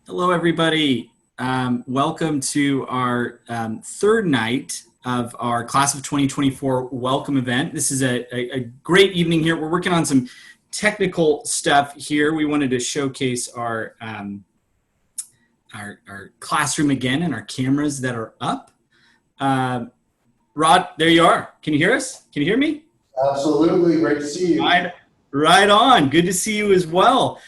Hello, everybody. Welcome to our third night of our Class of 2024 welcome event. This is a great evening here. We're working on some technical stuff here. We wanted to showcase our classroom again and our cameras that are up. Rod, there you are. Can you hear us? Can you hear me? Absolutely. Great to see you. Right on. Good to see you as well.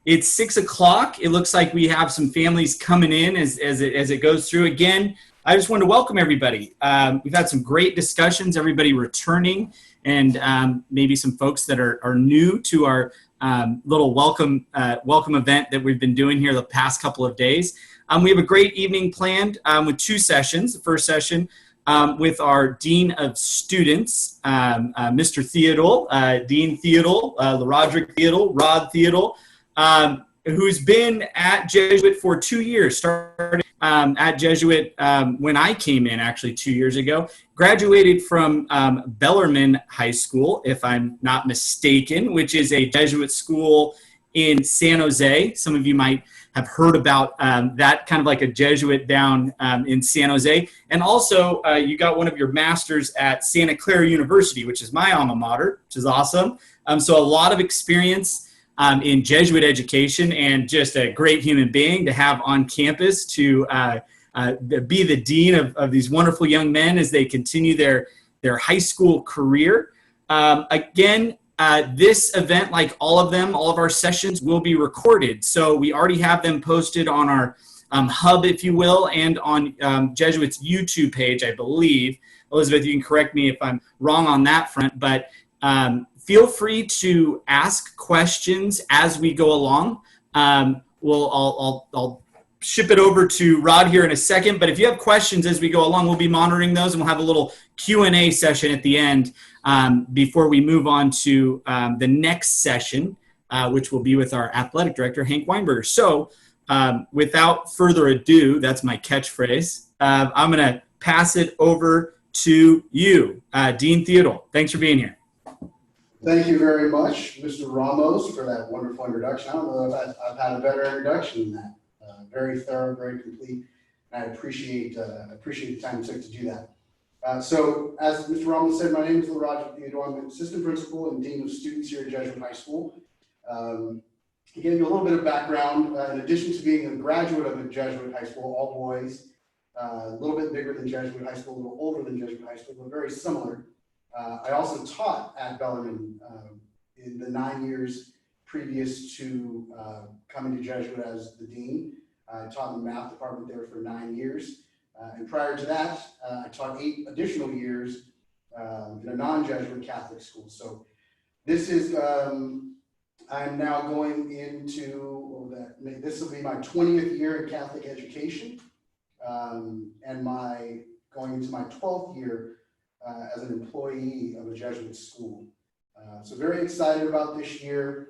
It's 6 o'clock. It looks like we have some families coming in as it goes through. Again, I just wanted to welcome everybody. We've had some great discussions, everybody returning, and maybe some folks that are new to our little welcome event that we've been doing here the past couple of days. We have a great evening planned with two sessions. The first session with our Dean of Students, Mr. Theodule, Dean Theodule, Roddric Theodule, Rod Theodule, who's been at Jesuit for 2 years, started at Jesuit when I came in actually 2 years ago, graduated from Bellarmine High School, if I'm not mistaken, which is a Jesuit school in San Jose. Some of you might have heard about that, kind of like a Jesuit down in San Jose. And also, you got one of your masters at Santa Clara University, which is my alma mater, which is awesome. So a lot of experience in Jesuit education and just a great human being to have on campus to be the dean of these wonderful young men as they continue their high school career. Again, this event, like all of them, all of our sessions will be recorded. So we already have them posted on our hub, if you will, and on Jesuit's YouTube page, I believe. Elizabeth, you can correct me if I'm wrong on that front, but feel free to ask questions as we go along. I'll ship it over to Rod here in a second, but if you have questions as we go along, we'll be monitoring those, and we'll have a little Q&A session at the end before we move on to the next session, which will be with our athletic director, Hank Weinberger. So without further ado, that's my catchphrase, I'm going to pass it over to you, Dean Theodule. Thanks for being here. Thank you very much, Mr. Ramos, for that wonderful introduction. I don't know if I've had a better introduction than that. Very thorough, very complete, and I appreciate the time it took to do that. So, as Mr. Ramos said, my name is Roddric Theodule. I'm an assistant principal and dean of students here at Jesuit High School. To give you a little bit of background, in addition to being a graduate of a Jesuit High School, all boys, a little bit bigger than Jesuit High School, a little older than Jesuit High School, but very similar. I also taught at Bellarmine in the 9 years previous to coming to Jesuit as the dean. I taught in the math department there for 9 years. And prior to that, I taught 8 additional years in a non-Jesuit Catholic school. So this is, I'm now going into, this will be my 20th year in Catholic education, and going into my 12th year as an employee of a Jesuit school. So very excited about this year.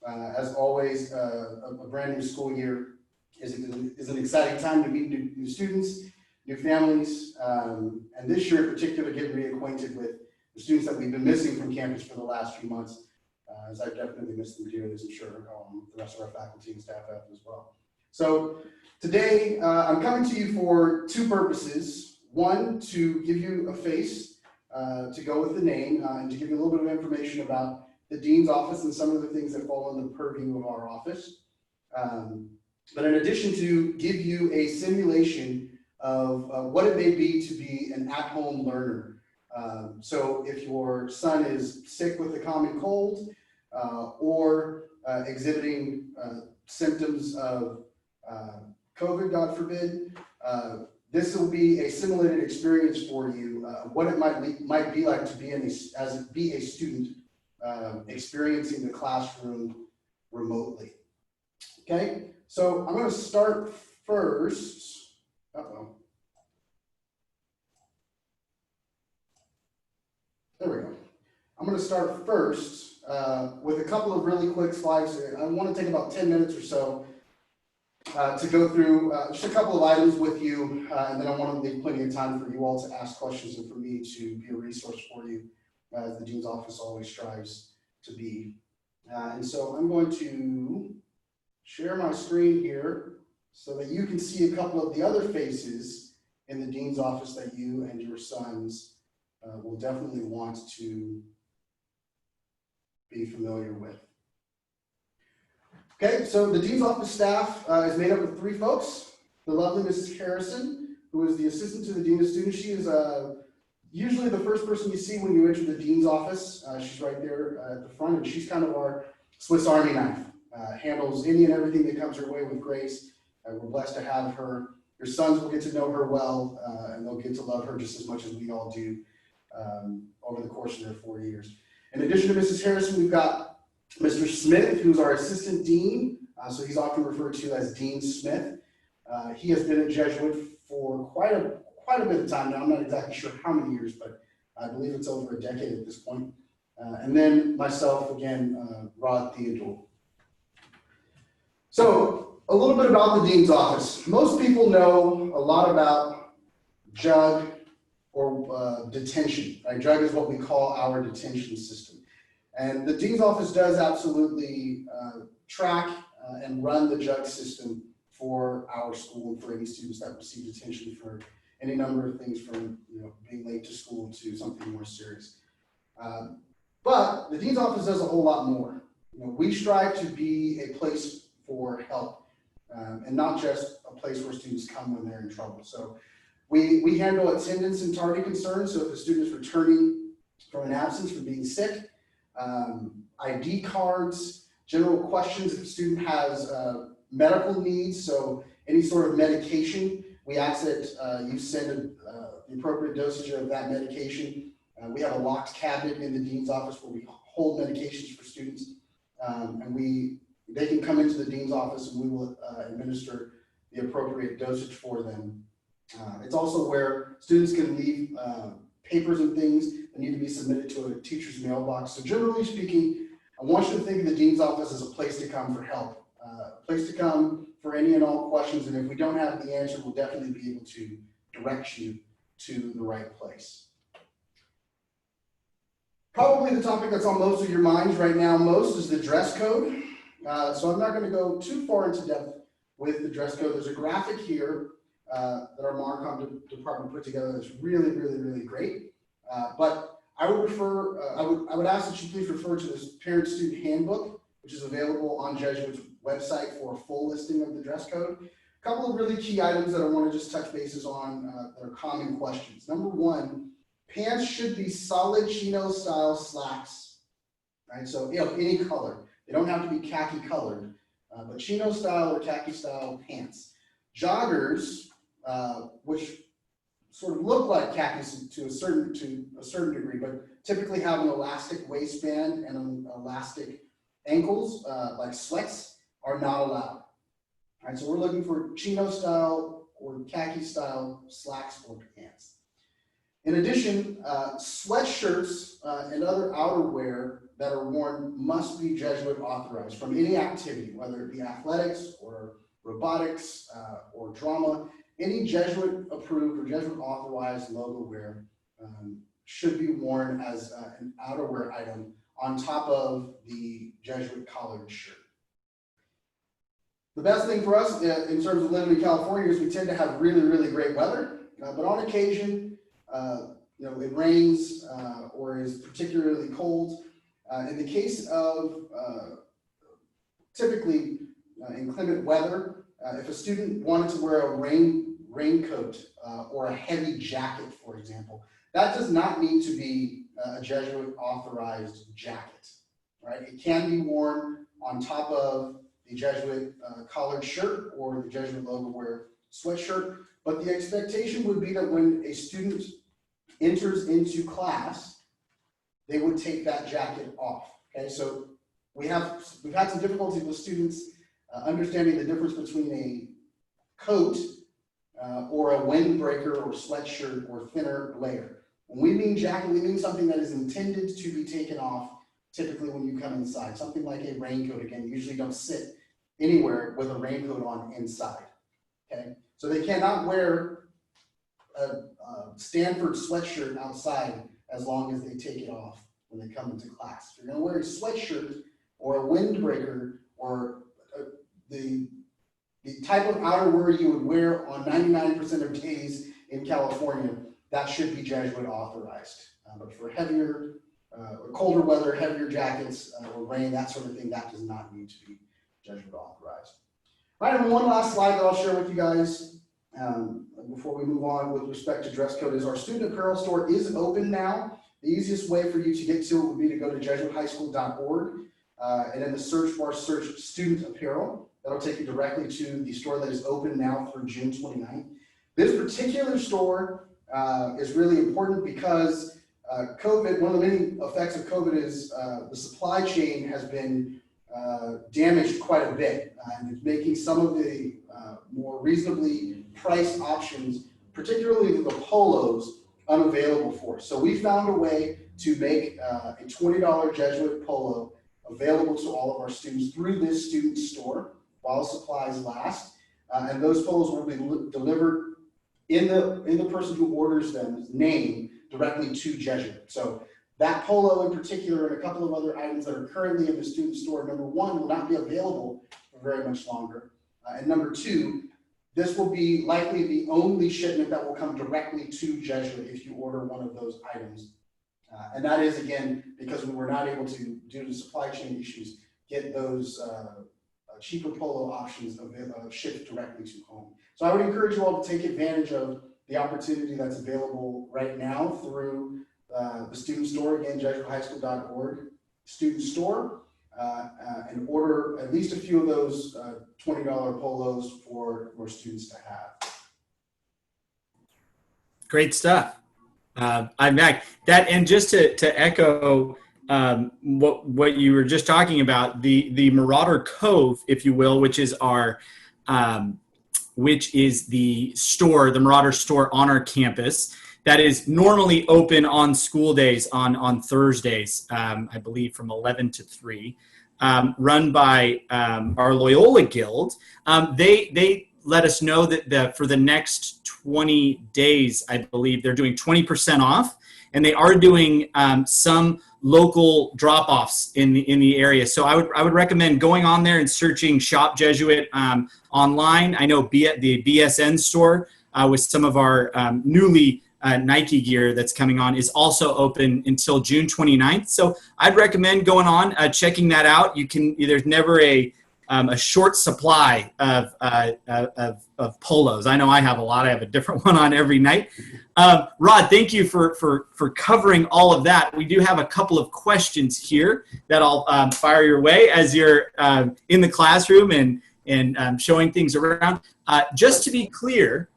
As always, a brand new school year is an exciting time to meet new students, new families, and this year in particular, getting reacquainted with the students that we've been missing from campus for the last few months, as I've definitely missed them dearly, as I'm sure the rest of our faculty and staff have as well. So today, I'm coming to you for two purposes. One, to give you a face to go with the name, and to give you a little bit of information about the dean's office and some of the things that fall in the purview of our office. But in addition, to give you a simulation of what it may be to be an at-home learner. So if your son is sick with a common cold or exhibiting symptoms of COVID, God forbid, this will be a simulated experience for you, what it might be like to be a student experiencing the classroom remotely. Okay, so I'm going to start first. There we go. I'm going to start first with a couple of really quick slides. I want to take about 10 minutes or so to go through just a couple of items with you, and then I want to leave plenty of time for you all to ask questions and for me to be a resource for you, as the Dean's Office always strives to be. And so I'm going to share my screen here so that you can see a couple of the other faces in the dean's office that you and your sons will definitely want to be familiar with. Okay, so the dean's office staff is made up of 3 folks. The lovely Mrs. Harrison, who is the assistant to the dean of students. She is usually the first person you see when you enter the dean's office. She's right there at the front, and she's kind of our Swiss Army knife. Handles any and everything that comes her way with grace. We're blessed to have her. Your sons will get to know her well, and they'll get to love her just as much as we all do over the course of their 4 years. In addition to Mrs. Harrison, we've got Mr. Smith, who's our assistant dean. So he's often referred to as Dean Smith. He has been a Jesuit for quite a bit of time now. I'm not exactly sure how many years, but I believe it's over a decade at this point. And then myself, again, Roddric Theodule. So a little bit about the dean's office. Most people know a lot about JUG or detention. Right? JUG is what we call our detention system. And the dean's office does absolutely track and run the JUG system for our school and for any students that receive detention for any number of things, from being late to school to something more serious. But the dean's office does a whole lot more. We strive to be a place for help, and not just a place where students come when they're in trouble. So we handle attendance and tardy concerns. So if a student is returning from an absence, from being sick, ID cards, general questions if a student has medical needs, so any sort of medication, we ask that you send the appropriate dosage of that medication. We have a locked cabinet in the dean's office where we hold medications for students, and they can come into the dean's office and we will administer the appropriate dosage for them. It's also where students can leave papers and things that need to be submitted to a teacher's mailbox. So generally speaking, I want you to think of the dean's office as a place to come for help, a place to come for any and all questions. And if we don't have the answer, we'll definitely be able to direct you to the right place. Probably the topic that's on most of your minds right now most is the dress code. So I'm not going to go too far into depth with the dress code. There's a graphic here that our Marcom department put together that's really, really, really great. But I would I would ask that you please refer to this parent-student handbook, which is available on Jesuit's website for a full listing of the dress code. A couple of really key items that I want to just touch bases on that are common questions. Number 1, pants should be solid chino style slacks, right? So any color. They don't have to be khaki colored, but chino style or khaki style pants. Joggers, which sort of look like khakis to a certain degree, but typically have an elastic waistband and an elastic ankles, like sweats, are not allowed. All right, so we're looking for chino style or khaki style slacks or pants. In addition, sweatshirts and other outerwear that are worn must be Jesuit authorized from any activity, whether it be athletics or robotics or drama. Any Jesuit approved or Jesuit authorized logo wear should be worn as an outerwear item on top of the Jesuit collared shirt. The best thing for us in terms of living in California is we tend to have really, really great weather, but on occasion, it rains or is particularly cold. In the case of typically inclement weather, if a student wanted to wear a raincoat or a heavy jacket, for example, that does not need to be a Jesuit authorized jacket, right? It can be worn on top of the Jesuit collared shirt or the Jesuit logo wear sweatshirt, but the expectation would be that when a student enters into class, they would take that jacket off. Okay, so we've had some difficulty with students understanding the difference between a coat or a windbreaker or sweatshirt or thinner layer. When we mean jacket, we mean something that is intended to be taken off typically when you come inside. Something like a raincoat, again, you usually don't sit anywhere with a raincoat on inside. Okay, so they cannot wear a Stanford sweatshirt outside as long as they take it off when they come into class. If you're going to wear a sweatshirt or a windbreaker or the type of outerwear you would wear on 99% of days in California, that should be Jesuit authorized. But for heavier or colder weather, heavier jackets or rain, that sort of thing, that does not need to be Jesuit authorized. All right, and one last slide that I'll share with you guys before we move on with respect to dress code is our student apparel store is open now. The easiest way for you to get to it would be to go to jesuithighschool.org and in the search bar, search student apparel. That'll take you directly to the store that is open now through June 29th. This particular store is really important because COVID, one of the many effects of COVID is the supply chain has been damaged quite a bit, and it's making some of the more reasonably priced options, particularly the polos, unavailable for us. So we found a way to make a $20 Jesuit polo available to all of our students through this student store while supplies last, and those polos will be delivered in the person who orders them's name directly to Jesuit. So that polo in particular and a couple of other items that are currently in the student store, number one, will not be available for very much longer. And number two, this will be likely the only shipment that will come directly to Jesuit if you order one of those items. And that is, again, because we were not able to, due to supply chain issues, get those cheaper polo options shipped directly to home. So I would encourage you all to take advantage of the opportunity that's available right now through the student store, again, jesuithighschool.org student store, and order at least a few of those $20 polos for students to have. Great stuff. I'm back. That, and just to echo what you were just talking about, the Marauder Cove, if you will, which is our the store, the Marauder store on our campus, that is normally open on school days on Thursdays, I believe from 11 to 3, run by our Loyola Guild. They let us know that for the next 20 days, I believe, they're doing 20% off, and they are doing some local drop-offs in the area. So I would recommend going on there and searching Shop Jesuit online. I know the BSN store with some of our newly Nike gear that's coming on is also open until June 29th. So I'd recommend going on, checking that out. There's never a short supply of polos. I know I have a lot. I have a different one on every night. Rod, thank you for covering all of that. We do have a couple of questions here that I'll fire your way as you're in the classroom and showing things around. Just to be clear,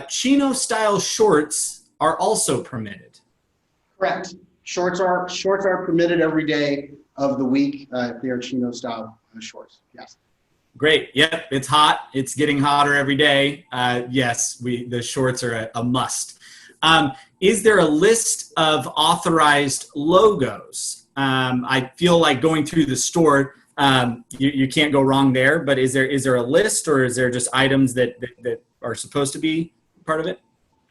chino-style shorts are also permitted. Correct. Shorts are permitted every day of the week if they are chino-style shorts. Yes. Great. Yep. It's hot. It's getting hotter every day. Yes, the shorts are a must. Is there a list of authorized logos? I feel like going through the store, you can't go wrong there, but is there a list, or is there just items that are supposed to be part of it?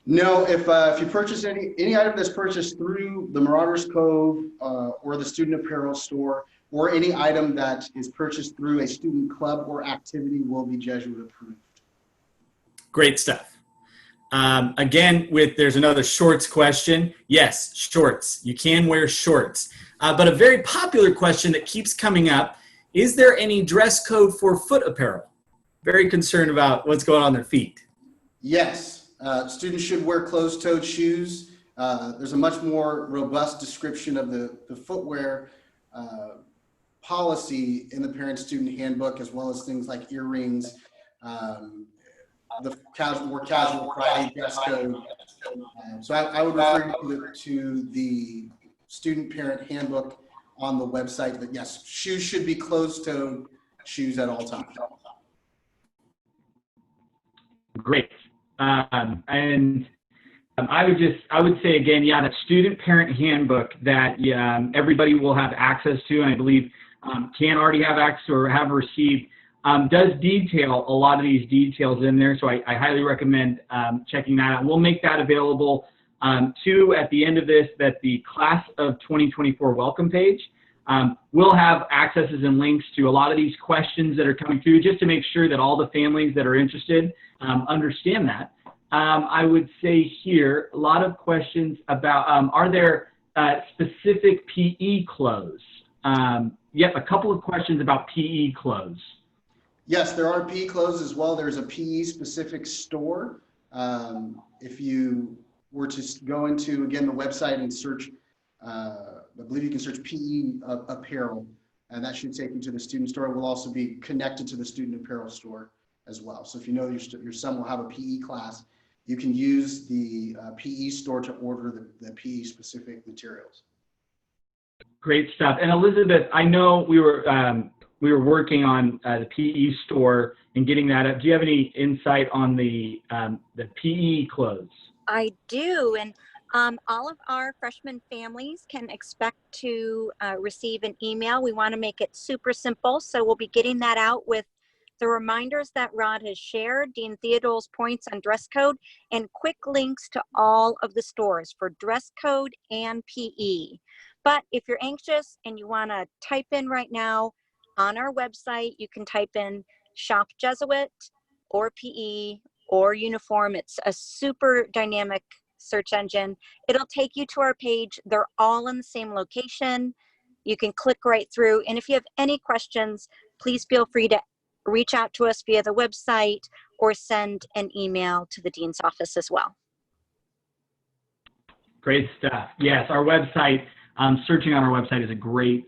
No, if you purchase any item that's purchased through the Marauders Cove or the student apparel store, or any item that is purchased through a student club or activity, will be Jesuit approved. Great stuff. Again, there's another shorts question. Yes, shorts. You can wear shorts. But a very popular question that keeps coming up, is there any dress code for foot apparel? Very concerned about what's going on their feet. Yes. Students should wear closed-toed shoes. There's a much more robust description of the footwear policy in the parent-student handbook, as well as things like earrings, the more casual Friday dress code. So I would refer you to the student-parent handbook on the website. That yes, shoes should be closed-toed shoes at all times. Great. And I would say again, yeah, the student parent handbook that everybody will have access to, and I believe can already have access or have received, does detail a lot of these details in there. So I highly recommend checking that out. We'll make that available too at the end of this, that the class of 2024 welcome page. we'll have accesses and links to a lot of these questions that are coming through just to make sure that all the families that are interested understand that. I would say here, a lot of questions about, are there specific PE clothes? Yep, a couple of questions about PE clothes. Yes, there are PE clothes as well. There's a PE specific store. If you were to go into, again, the website and search, I believe you can search PE apparel, and that should take you to the student store. It will also be connected to the student apparel store as well. So if you know your son will have a PE class, you can use the PE store to order the PE specific materials. Great stuff. And Elizabeth, I know we were working on the PE store and getting that up. Do you have any insight on the PE clothes? I do, and all of our freshman families can expect to receive an email. We want to make it super simple, so we'll be getting that out with the reminders that Rod has shared, Dean Theodule's points on dress code, and quick links to all of the stores for dress code and PE. But if you're anxious and you want to type in right now on our website, you can type in Shop Jesuit or PE or uniform. It's a super dynamic search engine. It'll take you to our page. They're all in the same location. You can click right through. And if you have any questions, please feel free to reach out to us via the website or send an email to the dean's office as well. Great stuff. Yes, our website, searching on our website is a great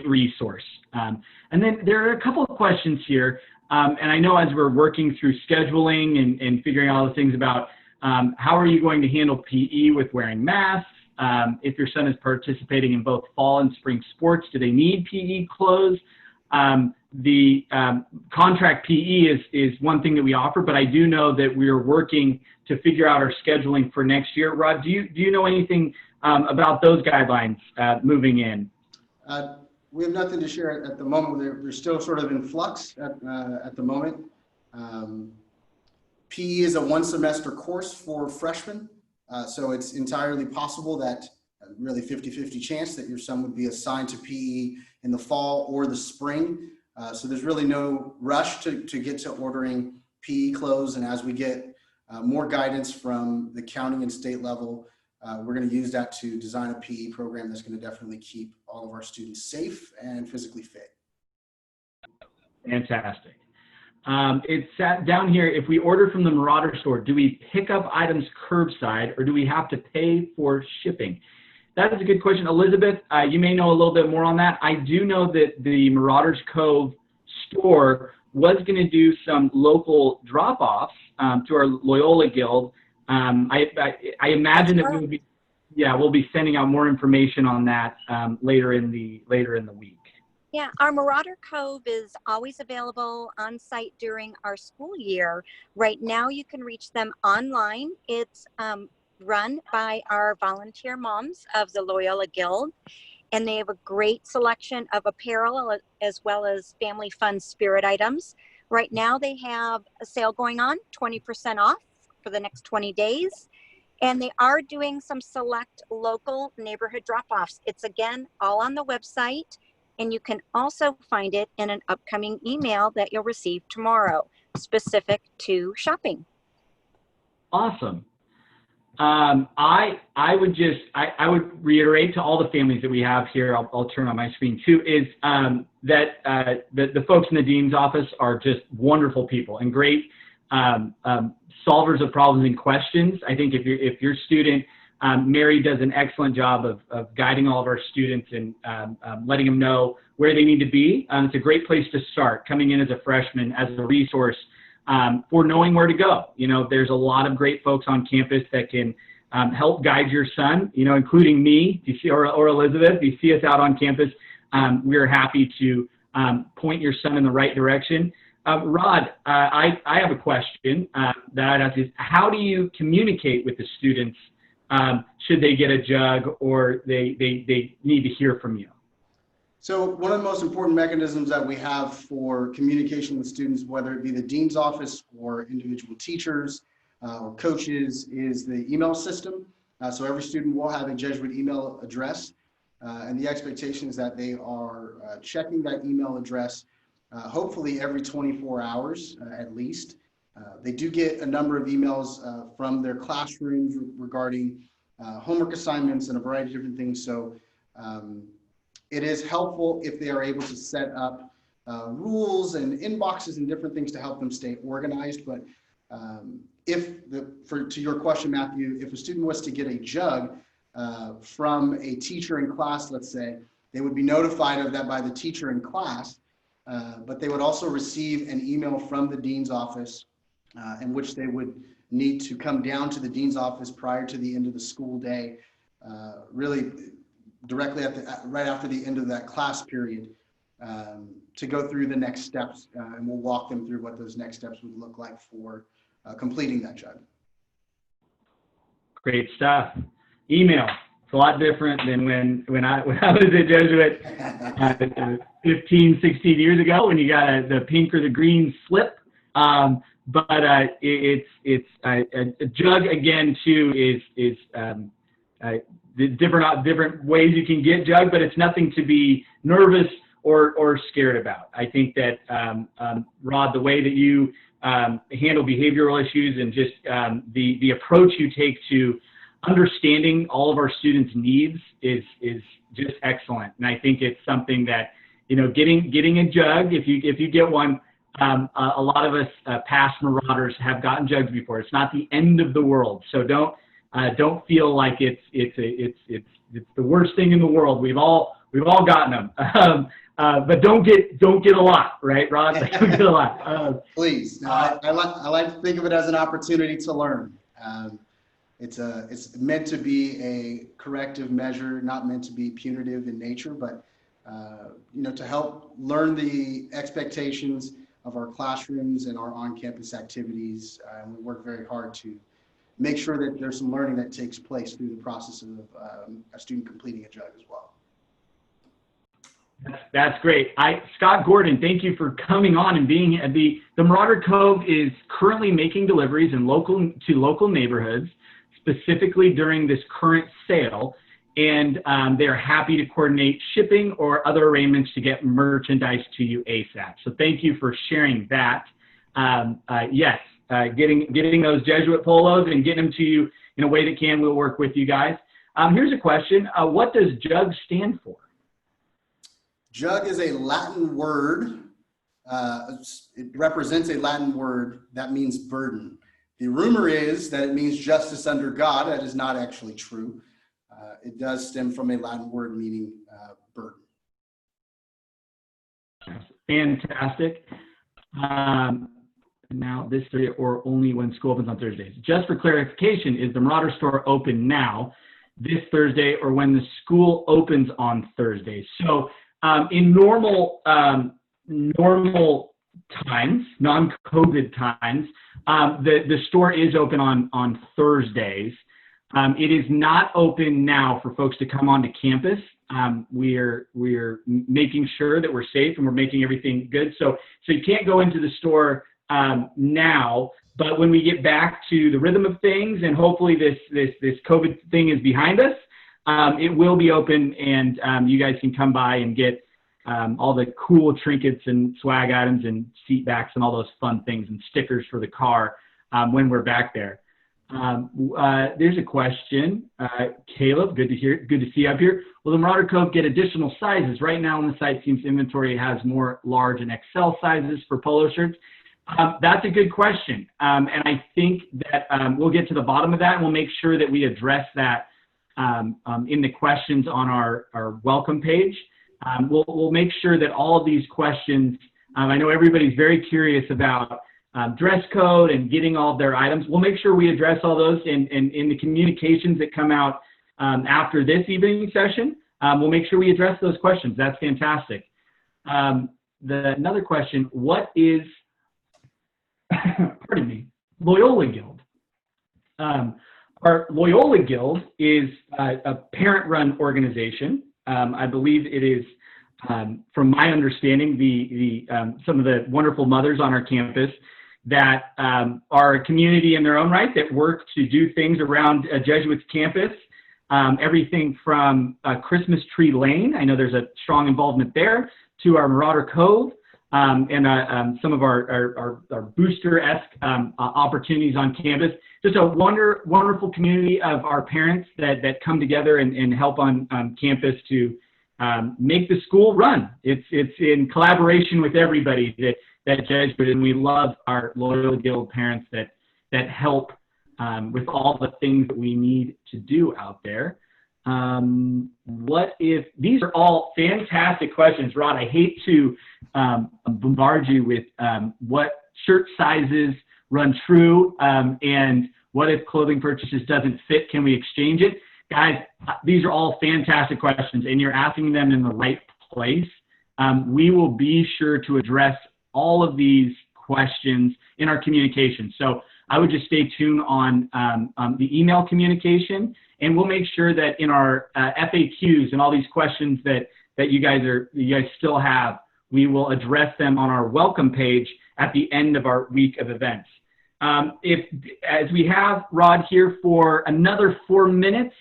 resource. And then there are a couple of questions here. And I know as we're working through scheduling and figuring out all the things about how are you going to handle PE with wearing masks? If your son is participating in both fall and spring sports, do they need PE clothes? The contract PE is one thing that we offer, but I do know that we are working to figure out our scheduling for next year. Rod, do you know anything about those guidelines moving in? We have nothing to share at the moment. They're still sort of in flux at the moment. PE is a one-semester course for freshmen, so it's entirely possible that really 50-50 chance that your son would be assigned to PE in the fall or the spring. So there's really no rush to get to ordering PE clothes, and as we get more guidance from the county and state level, we're going to use that to design a PE program that's going to definitely keep all of our students safe and physically fit. Fantastic. It's down here, if we order from the Marauder store, do we pick up items curbside or do we have to pay for shipping? That is a good question. Elizabeth, you may know a little bit more on that. I do know that the Marauders Cove store was going to do some local drop-offs to our Loyola Guild. I imagine that we'll be sending out more information on that later in the week. Yeah, our Marauder Cove is always available on site during our school year. Right now, you can reach them online. It's run by our volunteer moms of the Loyola Guild, and they have a great selection of apparel as well as family fun spirit items. Right now, they have a sale going on, 20% off for the next 20 days. And they are doing some select local neighborhood drop-offs. It's, again, all on the website. And you can also find it in an upcoming email that you'll receive tomorrow, specific to shopping. Awesome. I would reiterate to all the families that we have here, I'll turn on my screen too, is that the folks in the dean's office are just wonderful people and great solvers of problems and questions. I think if your student, Mary does an excellent job of guiding all of our students and letting them know where they need to be. It's a great place to start, coming in as a freshman as a resource for knowing where to go. You know, there's a lot of great folks on campus that can help guide your son, you know, including me, or Elizabeth. If you see us out on campus, we're happy to point your son in the right direction. Rod, I have a question that I'd ask is, how do you communicate with the students should they get a jug or they need to hear from you? So one of the most important mechanisms that we have for communication with students, whether it be the dean's office or individual teachers or coaches, is the email system. So every student will have a Jesuit email address. and the expectation is that they are checking that email address hopefully every 24 hours at least. They do get a number of emails from their classrooms regarding homework assignments and a variety of different things. So it is helpful if they are able to set up rules and inboxes and different things to help them stay organized. But to your question, Matthew, if a student was to get a jug from a teacher in class, let's say, they would be notified of that by the teacher in class, but they would also receive an email from the dean's office in which they would need to come down to the dean's office prior to the end of the school day, really directly right after the end of that class period, to go through the next steps, and we'll walk them through what those next steps would look like for completing that jug. Great stuff. Email. It's a lot different than when I was a Jesuit 15, 16 years ago, when you got the pink or the green slip. But it's a jug again too is the different ways you can get jug, but it's nothing to be nervous or scared about. I think that Rod, the way that you handle behavioral issues and just the approach you take to understanding all of our students' needs is just excellent. And I think it's something that, getting a jug, if you get one, a lot of us past Marauders have gotten jugs before. It's not the end of the world. So don't feel like it's the worst thing in the world. We've all gotten them. But don't get a lot, right, Rod? Don't get a lot. Please. No, I like to think of it as an opportunity to learn. It's meant to be a corrective measure, not meant to be punitive in nature, but to help learn the expectations of our classrooms and our on-campus activities. And we work very hard to make sure that there's some learning that takes place through the process of a student completing a jug as well. That's great. Scott Gordon, thank you for coming on and being at the Marauder Cove is currently making deliveries to local neighborhoods, specifically during this current sale, and they're happy to coordinate shipping or other arrangements to get merchandise to you ASAP. So thank you for sharing that. Yes, getting those Jesuit polos and getting them to you in a way that we'll work with you guys. Here's a question. What does JUG stand for? Jug is a Latin word. It represents a Latin word that means burden. The rumor is that it means justice under God. That is not actually true. It does stem from a Latin word meaning burden. Fantastic. Now this Thursday or only when school opens on Thursdays. Just for clarification, is the Marauder store open now, this Thursday, or when the school opens on Thursdays? So in normal times, non-COVID times, the store is open on Thursdays. It is not open now for folks to come onto campus. We're making sure that we're safe and we're making everything good. So you can't go into the store now, but when we get back to the rhythm of things and hopefully this COVID thing is behind us, it will be open, and you guys can come by and get all the cool trinkets and swag items and seat backs and all those fun things and stickers for the car when we're back there. There's a question. Caleb, good to see you up here. Will the Marauder Cove get additional sizes? Right now on the site, seems inventory has more large and XL sizes for polo shirts. That's a good question. And I think that we'll get to the bottom of that, and we'll make sure that we address that in the questions on our welcome page. We'll make sure that all of these questions, I know everybody's very curious about dress code and getting all of their items. We'll make sure we address all those in the communications that come out after this evening session. We'll make sure we address those questions. That's fantastic. Another question, what is, pardon me, Loyola Guild? Our Loyola Guild is a parent-run organization. I believe it is, from my understanding, some of the wonderful mothers on our campus that are a community in their own right that work to do things around a Jesuits campus everything from Christmas Tree Lane. I know there's a strong involvement there, to our Marauder Cove, and some of our booster-esque opportunities on campus. Just a wonderful community of our parents that come together and help on campus to make the school run. It's in collaboration with everybody that Jesuit, and we love our Loyal Guild parents that help with all the things that we need to do out there. These are all fantastic questions, Rod. I hate to bombard you with what shirt sizes run true, and what if clothing purchases doesn't fit, can we exchange it? Guys, these are all fantastic questions, and you're asking them in the right place. We will be sure to address all of these questions in our communication. So I would just stay tuned on the email communication, and we'll make sure that in our FAQs and all these questions that you guys still have, we will address them on our welcome page at the end of our week of events. As we have Rod here for another 4 minutes,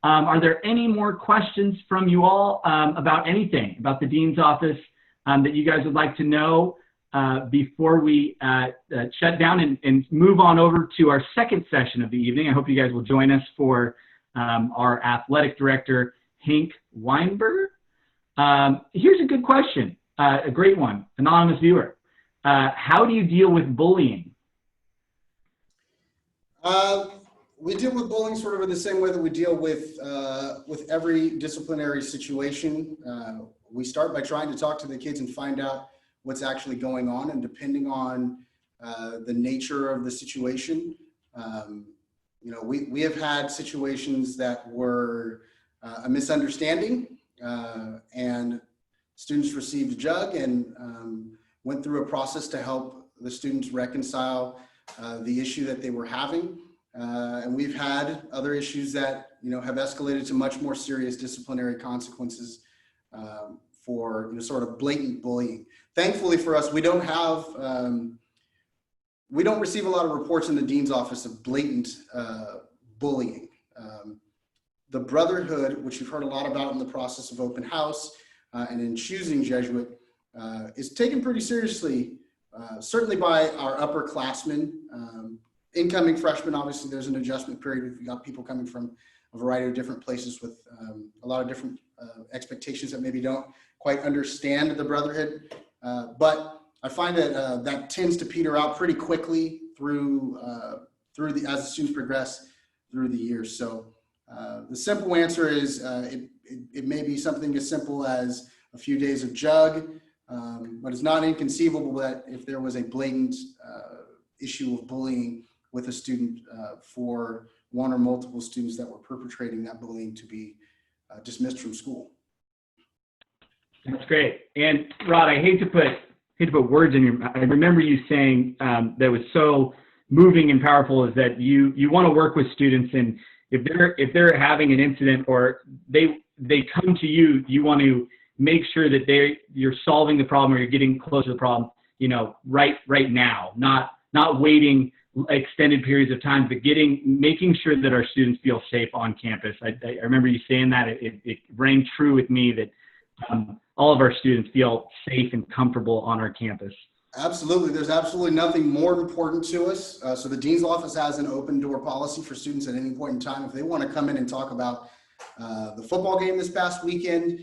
are there any more questions from you all about anything, about the Dean's office that you guys would like to know before we shut down and move on over to our second session of the evening? I hope you guys will join us for our athletic director, Hank Weinberger. Here's a good question, a great one, anonymous viewer. How do you deal with bullying? We deal with bullying sort of in the same way that we deal with every disciplinary situation. We start by trying to talk to the kids and find out what's actually going on, and depending on the nature of the situation, we have had situations that were a misunderstanding, and students received a jug and went through a process to help the students reconcile the issue that they were having. And we've had other issues that have escalated to much more serious disciplinary consequences for sort of blatant bullying. Thankfully for us, we don't receive a lot of reports in the Dean's office of blatant bullying. The Brotherhood, which you've heard a lot about in the process of open house and in choosing Jesuit, is taken pretty seriously, certainly by our upperclassmen. Incoming freshmen, obviously there's an adjustment period. We've got people coming from a variety of different places with a lot of different expectations that maybe don't quite understand the Brotherhood. But I find that that tends to peter out pretty quickly as the students progress through the years. So the simple answer is it may be something as simple as a few days of jug, but it's not inconceivable that if there was a blatant issue of bullying with a student, for one or multiple students that were perpetrating that bullying to be dismissed from school. That's great. And Rod, I hate to put words in your mouth. I remember you saying that was so moving and powerful, is that you want to work with students, and if they're having an incident or they come to you, you want to make sure that you're solving the problem, or you're getting close to the problem, right now, not waiting extended periods of time, but making sure that our students feel safe on campus. I remember you saying that. It rang true with me that all of our students feel safe and comfortable on our campus. Absolutely. There's absolutely nothing more important to us. So the Dean's office has an open door policy for students at any point in time. If they want to come in and talk about the football game this past weekend,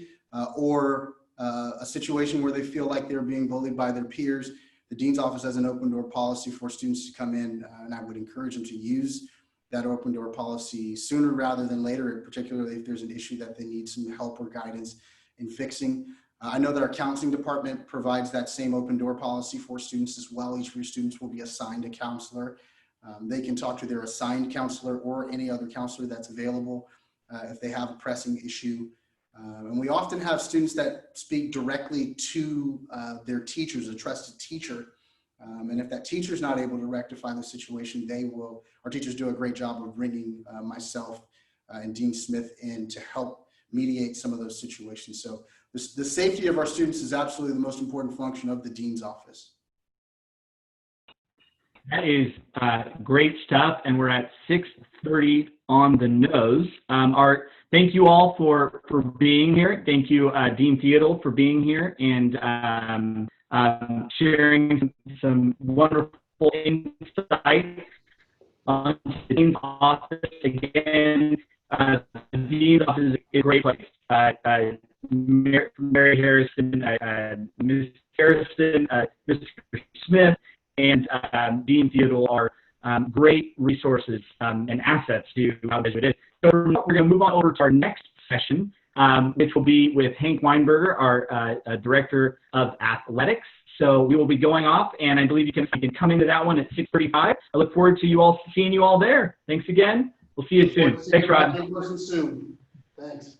or a situation where they feel like they're being bullied by their peers, the Dean's office has an open door policy for students to come in, and I would encourage them to use that open door policy sooner rather than later, particularly if there's an issue that they need some help or guidance in fixing. I know that our counseling department provides that same open door policy for students as well. Each of your students will be assigned a counselor. They can talk to their assigned counselor or any other counselor that's available if they have a pressing issue. And we often have students that speak directly to their teachers, a trusted teacher. And if that teacher is not able to rectify the situation, our teachers do a great job of bringing myself and Dean Smith in to help mediate some of those situations. So the safety of our students is absolutely the most important function of the Dean's office. That is great stuff, and we're at 6:30 on the nose. Thank you all for being here. Thank you, Dean Theodule, for being here and sharing some wonderful insight on the Dean's office. Again, the Dean's office is a great place. Mary Harrison, Ms. Harrison, Mr. Smith, and Dean Theodule are great resources and assets to how this is. So we're going to move on over to our next session, which will be with Hank Weinberger, our Director of Athletics. So we will be going off, and I believe you can come into that one at 6:35. I look forward to seeing you all there. Thanks again. We'll see you soon. Thanks, Rod. Soon. Thanks.